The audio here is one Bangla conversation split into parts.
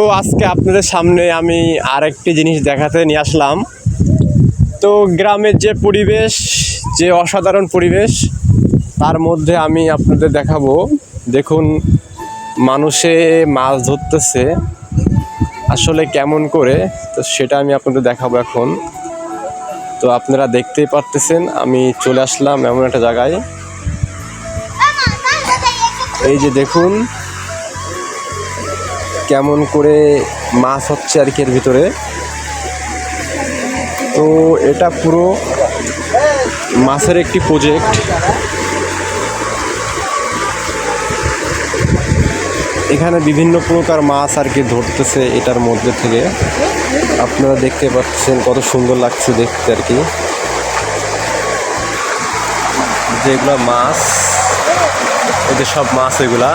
তো আজকে আপনাদের সামনে আমি আরেকটি জিনিস দেখাতে নিয়ে আসলাম। তো গ্রামের যে পরিবেশ, যে অসাধারণ পরিবেশ, তার মধ্যে আমি আপনাদের দেখাবো। দেখুন, মানুষে মাছ ধরতেছে আসলে কেমন করে, তো সেটা আমি আপনাদের দেখাবো এখন। তো আপনারা দেখতেই পারতেছেন আমি চলে আসলাম এমন একটা জায়গায়। এই যে দেখুন কেমন করে মাছ হচ্ছে আর কি এর ভিতরে। তো এটা পুরো মাছের একটি প্রজেক্ট। এখানে বিভিন্ন প্রকার মাছ আর কি ধরতেছে এটার মধ্যে থেকে। আপনারা দেখতে পাচ্ছেন কত সুন্দর লাগছে দেখতে আর কি। যেগুলা মাছ, এদের সব মাছ এগুলা।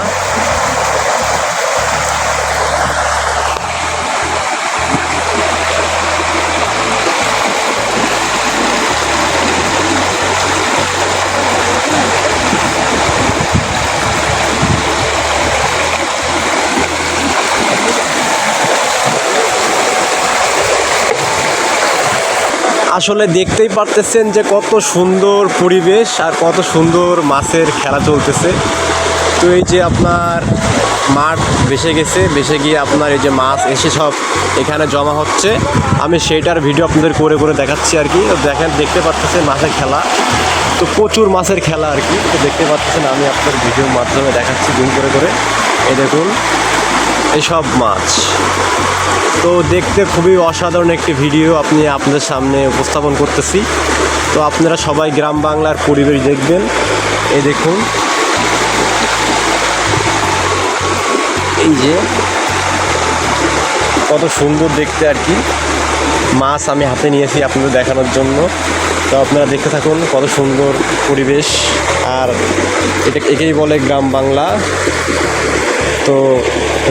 আসলে দেখতেই পারতেছেন যে কত সুন্দর পরিবেশ আর কত সুন্দর মাছের খেলা চলতেছে। তো এই যে আপনার মাঠ ভেসে গেছে, ভেসে গিয়ে আপনার এই যে মাছ এসে সব এখানে জমা হচ্ছে। আমি সেইটার ভিডিও আপনাদের করে করে দেখাচ্ছি আর কি। তো দেখতে পাচ্ছেন মাছের খেলা, তো প্রচুর মাছের খেলা আর কি। তো দেখতে পাচ্ছেন আমি আপনার ভিডিওর মাধ্যমে দেখাচ্ছি জুম করে করে। এই দেখুন এইসব মাছ। তো দেখতে খুবই অসাধারণ একটি ভিডিও আপনি আপনাদের সামনে উপস্থাপন করতেছি। তো আপনারা সবাই গ্রাম বাংলার পরিবেশ দেখবেন। এই দেখুন এই যে কত সুন্দর দেখতে আর কি। মাছ আমি হাতে নিয়েছি আপনাদের দেখানোর জন্য। তো আপনারা দেখতে থাকুন কত সুন্দর পরিবেশ। আর একেই বলে গ্রাম বাংলা। তো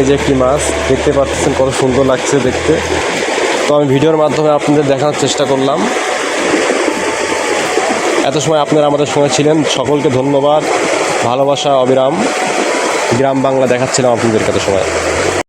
এই যে একটি মাছ দেখতে পাচ্ছেন কত সুন্দর লাগছে দেখতে। তো আমি ভিডিওর মাধ্যমে আপনাদের দেখানোর চেষ্টা করলাম। এত সময় আপনারা আমাদের সঙ্গে ছিলেন, সকলকে ধন্যবাদ, ভালোবাসা অবিরাম। গ্রাম বাংলা দেখাচ্ছিলাম আপনাদের এত সময়।